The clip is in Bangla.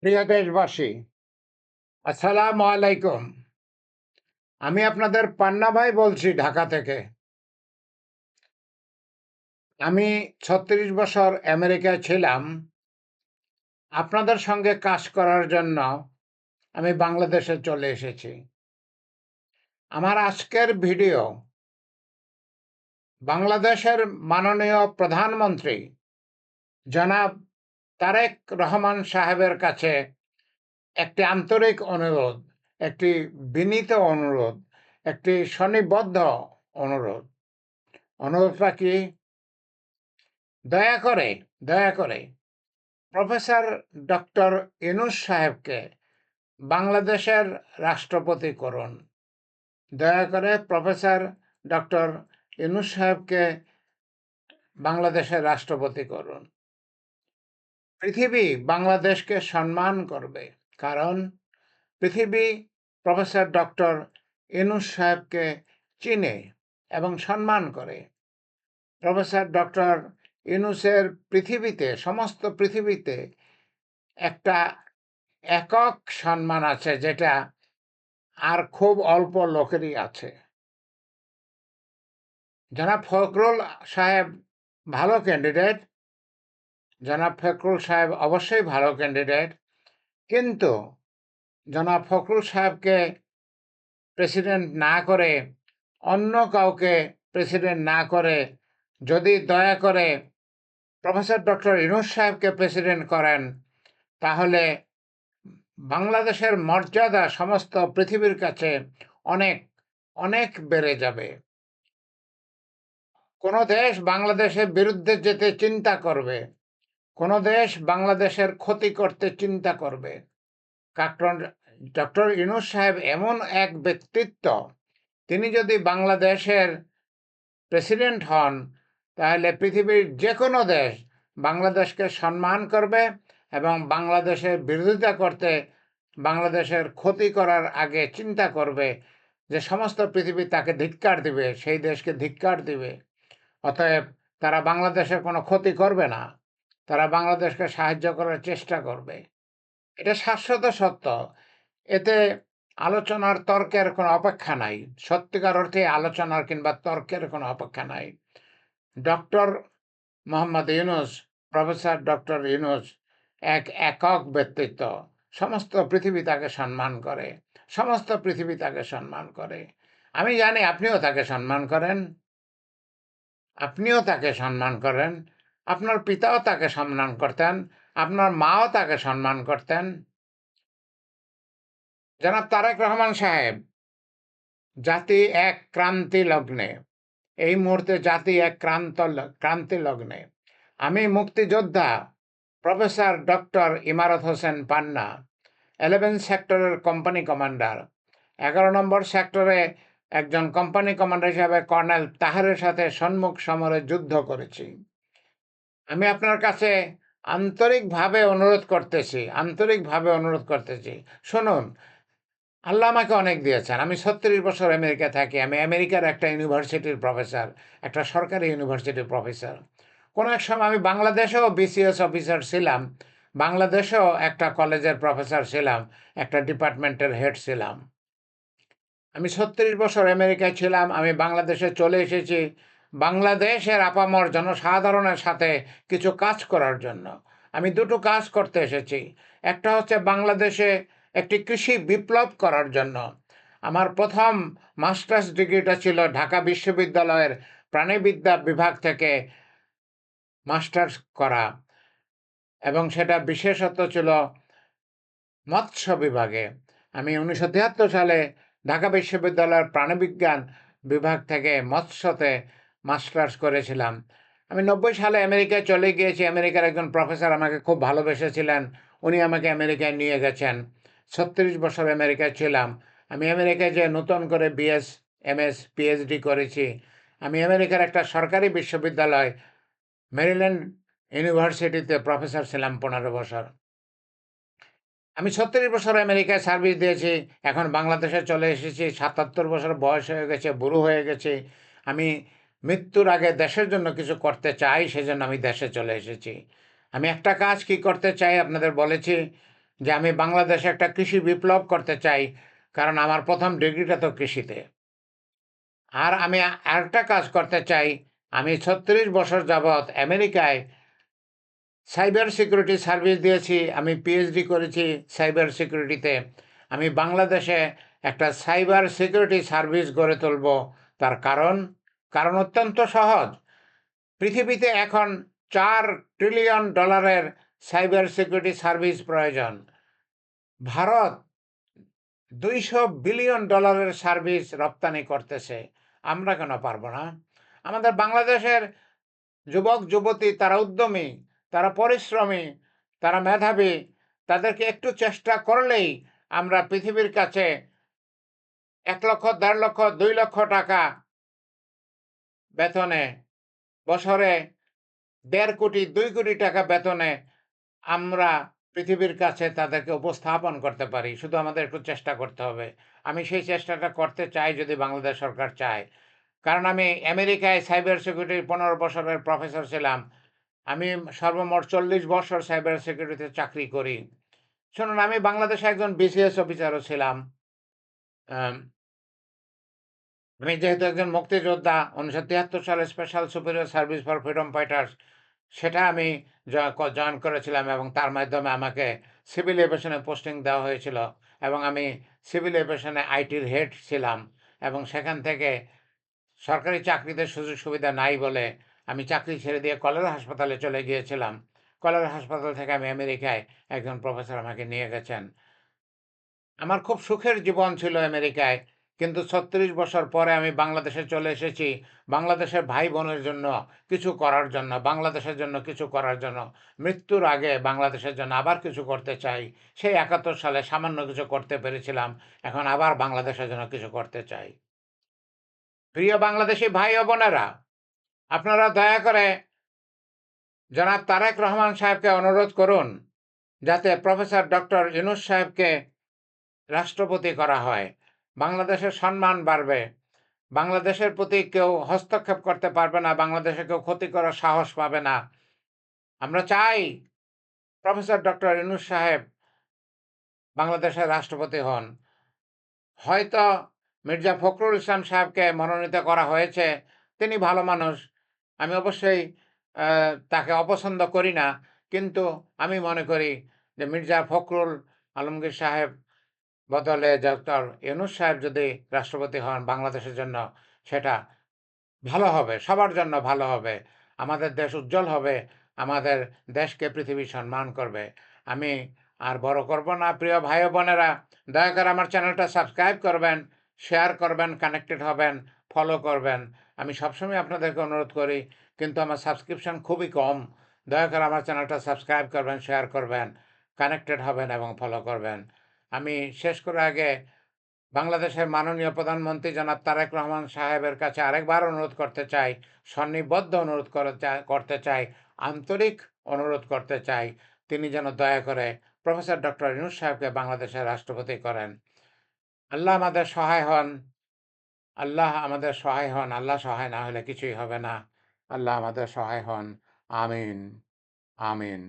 প্রিয় দেশবাসী, আসসালামু আলাইকুম। আমি আপনাদের পান্না ভাই বলছি ঢাকা থেকে। আমি ৩৬ বছর আমেরিকায় ছিলাম। আপনাদের সঙ্গে কাজ করার জন্য আমি বাংলাদেশে চলে এসেছি। আমার আজকের ভিডিও বাংলাদেশের মাননীয় প্রধানমন্ত্রী জনাব তারেক রহমান সাহেবের কাছে একটি আন্তরিক অনুরোধ, একটি বিনীত অনুরোধ, একটি সনিবদ্ধ অনুরোধ। অনুরোধটা কি? দয়া করে দয়া করে প্রফেসর ডক্টর ইউনূস সাহেবকে বাংলাদেশের রাষ্ট্রপতি করুন। দয়া করে প্রফেসর ডক্টর ইউনূস সাহেবকে বাংলাদেশের রাষ্ট্রপতি করুন। পৃথিবী বাংলাদেশকে সম্মান করবে, কারণ পৃথিবী প্রফেসর ডক্টর ইউনূস সাহেবকে চিনে এবং সম্মান করে। প্রফেসর ডক্টর ইউনূসের পৃথিবীতে, সমস্ত পৃথিবীতে একটা একক সম্মান আছে, যেটা আর খুব অল্প লোকেরই আছে। জনাব ফখরুল সাহেব ভালো ক্যান্ডিডেট, জনাব ফখরুল সাহেব অবশ্যই ভালো ক্যান্ডিডেট, কিন্তু জনাব ফখরুল সাহেবকে প্রেসিডেন্ট না করে, অন্য কাউকে প্রেসিডেন্ট না করে, যদি দয়া করে প্রফেসর ডক্টর ইউনূস সাহেবকে প্রেসিডেন্ট করেন, তাহলে বাংলাদেশের মর্যাদা সমস্ত পৃথিবীর কাছে অনেক অনেক বেড়ে যাবে। কোনো দেশ বাংলাদেশের বিরুদ্ধে যেতে চিন্তা করবে, কোনো দেশ বাংলাদেশের ক্ষতি করতে চিন্তা করবে, কারণ ডক্টর ইউনূস সাহেব এমন এক ব্যক্তিত্ব, তিনি যদি বাংলাদেশের প্রেসিডেন্ট হন, তাহলে পৃথিবীর যে কোনো দেশ বাংলাদেশকে সম্মান করবে এবং বাংলাদেশের বিরোধিতা করতে, বাংলাদেশের ক্ষতি করার আগে চিন্তা করবে যে সমস্ত পৃথিবী তাকে ধিক্কার দিবে, সেই দেশকে ধিক্কার দিবে। অতএব তারা বাংলাদেশের কোনো ক্ষতি করবে না, তারা বাংলাদেশকে সাহায্য করার চেষ্টা করবে। এটা শাশ্বত সত্য। এতে আলোচনার, তর্কের কোনো অপেক্ষা নাই। সত্যিকার অর্থে আলোচনার কিংবা তর্কের কোনো অপেক্ষা নাই। Doctor Mohammad Yunus, professor doctor Yunus এক একক ব্যক্তিত্ব। সমস্ত পৃথিবী তাকে সম্মান করে, সমস্ত পৃথিবী তাকে সম্মান করে। আমি জানি আপনিও তাকে সম্মান করেন, আপনিও তাকে সম্মান করেন, আপনার পিতাও তাকে সম্মান করতেন, আপনার মাও তাকে সম্মান করতেন। জনাব তারেক রহমান সাহেব, জাতি এক ক্রান্তি লগ্নে, এই মুহূর্তে জাতি এক ক্রান্তি লগ্নে। আমি মুক্তিযোদ্ধা প্রফেসর ডক্টর ইমারত হোসেন পান্না, 11 সেক্টরের কোম্পানি কমান্ডার, 11 নম্বর সেক্টরে একজন কোম্পানি কমান্ডার হিসাবে কর্নেল তাহেরের সাথে সম্মুখ সমরে যুদ্ধ করেছি। আমি আপনার কাছে আন্তরিকভাবে অনুরোধ করতেছি, শুনুন। আল্লাহ আমাকে অনেক দিয়েছেন। আমি ৩৬ বছর আমেরিকা থাকি। আমি আমেরিকার একটা ইউনিভার্সিটির প্রফেসর, একটা সরকারি ইউনিভার্সিটির প্রফেসর। কোনো এক সময় আমি বাংলাদেশেও বিসিএস অফিসার ছিলাম, বাংলাদেশেও একটা কলেজের প্রফেসর ছিলাম, একটা ডিপার্টমেন্টের হেড ছিলাম। আমি ৩৬ বছর আমেরিকায় ছিলাম। আমি বাংলাদেশে চলে এসেছি বাংলাদেশের আপামর জনসাধারণের সাথে কিছু কাজ করার জন্য। আমি দুটো কাজ করতে এসেছি। একটা হচ্ছে বাংলাদেশে একটি কৃষি বিপ্লব করার জন্য। আমার প্রথম মাস্টার্স ডিগ্রিটা ছিল ঢাকা বিশ্ববিদ্যালয়ের প্রাণিবিদ্যা বিভাগ থেকে মাস্টার্স করা, এবং সেটা বিশেষত ছিল মৎস্য বিভাগে। আমি 1973 সালে ঢাকা বিশ্ববিদ্যালয়ের প্রাণিবিজ্ঞান বিভাগ থেকে মৎস্যতে মাস্টার্স করেছিলাম। আমি 90 সালে আমেরিকায় চলে গিয়েছি। আমেরিকার একজন প্রফেসর আমাকে খুব ভালোবেসেছিলেন, উনি আমাকে আমেরিকায় নিয়ে গেছেন। 36 বছর আমেরিকায় ছিলাম। আমি আমেরিকায় যে নতুন করে বিএস, এমএস, পিএইচডি করেছি। আমি আমেরিকার একটা সরকারি বিশ্ববিদ্যালয়, মেরিল্যান্ড ইউনিভার্সিটিতে প্রফেসর ছিলাম 15 বছর। আমি 36 বছর আমেরিকায় সার্ভিস দিয়েছি। এখন বাংলাদেশে চলে এসেছি। 77 বছর বয়স হয়ে গেছে, বুড়ো হয়ে গেছি। আমি মৃত্যুর আগে দেশের জন্য কিছু করতে চাই, সেজন্য আমি দেশে চলে এসেছি। আমি একটা কাজ কি করতে চাই আপনাদের বলেছি। যে আমি বাংলাদেশে একটা কৃষি বিপ্লব করতে চাই, কারণ আমার প্রথম ডিগ্রিটা তো কৃষিতে। আর আমি আরেকটা কাজ করতে চাই, আমি ৩৬ বছর যাবৎ আমেরিকায় সাইবার সিকিউরিটি সার্ভিস দিয়েছি, আমি পিএইচডি করেছি সাইবার সিকিউরিটিতে। আমি বাংলাদেশে একটা সাইবার সিকিউরিটি সার্ভিস গড়ে তুলব। তার কারণ অত্যন্ত সহজ। পৃথিবীতে এখন $৪ ট্রিলিয়ন সাইবার সিকিউরিটি সার্ভিস প্রয়োজন। ভারত $২০০ বিলিয়ন সার্ভিস রপ্তানি করতেছে। আমরা কেন পারবো না? আমাদের বাংলাদেশের যুবক যুবতী তারা উদ্যমী, তারা পরিশ্রমী, তারা মেধাবী। তাদেরকে একটু চেষ্টা করলেই আমরা পৃথিবীর কাছে ১ লক্ষ, ১.৫ লক্ষ, ২ লক্ষ টাকা বেতনে, বছরে ১.৫ কোটি, ২ কোটি টাকা বেতনে আমরা পৃথিবীর কাছে তাদেরকে উপস্থাপন করতে পারি। শুধু আমাদের একটু চেষ্টা করতে হবে। আমি সেই চেষ্টাটা করতে চাই যদি বাংলাদেশ সরকার চায়। কারণ আমি আমেরিকায় সাইবার সিকিউরিটির ১৫ বছরের প্রফেসর ছিলাম। আমি সর্বমোট ৪০ বছর সাইবার সিকিউরিটিতে চাকরি করি। শুনুন, আমি বাংলাদেশে একজন বিসিএস অফিসারও ছিলাম। আম আমি যেহেতু একজন মুক্তিযোদ্ধা, ১৯৭৩ সালে special superior service for freedom fighters, সেটা আমি জয়েন করেছিলাম এবং তার মাধ্যমে আমাকে সিভিল এভিয়েশনে পোস্টিং দেওয়া হয়েছিল এবং আমি সিভিল এভিয়েশনে আইটির হেড ছিলাম এবং সেখান থেকে সরকারি চাকরিতে সুযোগ সুবিধা নাই বলে আমি চাকরি ছেড়ে দিয়ে কলেরা হাসপাতালে চলে গিয়েছিলাম। কলেরা হাসপাতাল থেকে আমি আমেরিকায় একজন প্রফেসর আমাকে নিয়ে গেছেন। আমার খুব সুখের জীবন ছিল আমেরিকায়। কিন্তু ৩৬ বছর পরে আমি বাংলাদেশে চলে এসেছি বাংলাদেশের ভাই-বোনের জন্য কিছু করার জন্য, বাংলাদেশের জন্য কিছু করার জন্য। মৃত্যুর আগে বাংলাদেশের জন্য আবার কিছু করতে চাই। সেই ৭১ সালে সামান্য কিছু করতে পেরেছিলাম। এখন আবার বাংলাদেশের জন্য কিছু করতে চাই। প্রিয় বাংলাদেশী ভাই ও বোনেরা, আপনারা দয়া করে জনাব তারেক রহমান সাহেবকে অনুরোধ করুন যাতে প্রফেসর ডক্টর ইউনূস সাহেবকে রাষ্ট্রপতি করা হয়। বাংলাদেশের সম্মান বাড়বে। বাংলাদেশের প্রতি কেউ হস্তক্ষেপ করতে পারবে না, বাংলাদেশে কেউ ক্ষতি করার সাহস পাবে না। আমরা চাই প্রফেসর ডক্টর ইউনূস সাহেব বাংলাদেশের রাষ্ট্রপতি হন। হয়তো মির্জা ফখরুল ইসলাম সাহেবকে মনোনীত করা হয়েছে। তিনি ভালো মানুষ। আমি অবশ্যই তাকে অপছন্দ করি না। কিন্তু আমি মনে করি যে মির্জা ফখরুল আলমগীর সাহেব বদলে ডক্টর ইউনূস সাহেব যদি রাষ্ট্রপতি হন বাংলাদেশের জন্য, সেটা ভালো হবে, সবার জন্য ভালো হবে। আমাদের দেশ উজ্জ্বল হবে, আমাদের দেশকে পৃথিবী সম্মান করবে। আমি আর বড় করব না। প্রিয় ভাই ও বোনেরা, দয়া করে আমার চ্যানেলটা সাবস্ক্রাইব করবেন, শেয়ার করবেন, কানেক্টেড হবেন, ফলো করবেন। আমি সবসময় আপনাদেরকে অনুরোধ করি, কিন্তু আমার সাবস্ক্রিপশন খুবই কম। দয়া করে আমার চ্যানেলটা সাবস্ক্রাইব করবেন, শেয়ার করবেন, কানেক্টেড হবেন এবং ফলো করবেন। আমি শেষ করার আগে বাংলাদেশের মাননীয় প্রধানমন্ত্রী জনাব তারেক রহমান সাহেবের কাছে আরেকবার অনুরোধ করতে চাই, সন্নিবদ্ধ অনুরোধ করতে চাই, আন্তরিক অনুরোধ করতে চাই, তিনি যেন দয়া করে প্রফেসর ডক্টর ইউনূস সাহেবকে বাংলাদেশের রাষ্ট্রপতি করেন। আল্লাহ আমাদের সহায় হন, আল্লাহ আমাদের সহায় হন। আল্লাহ সহায় না হলে কিছুই হবে না। আল্লাহ আমাদের সহায় হন। আমিন, আমিন।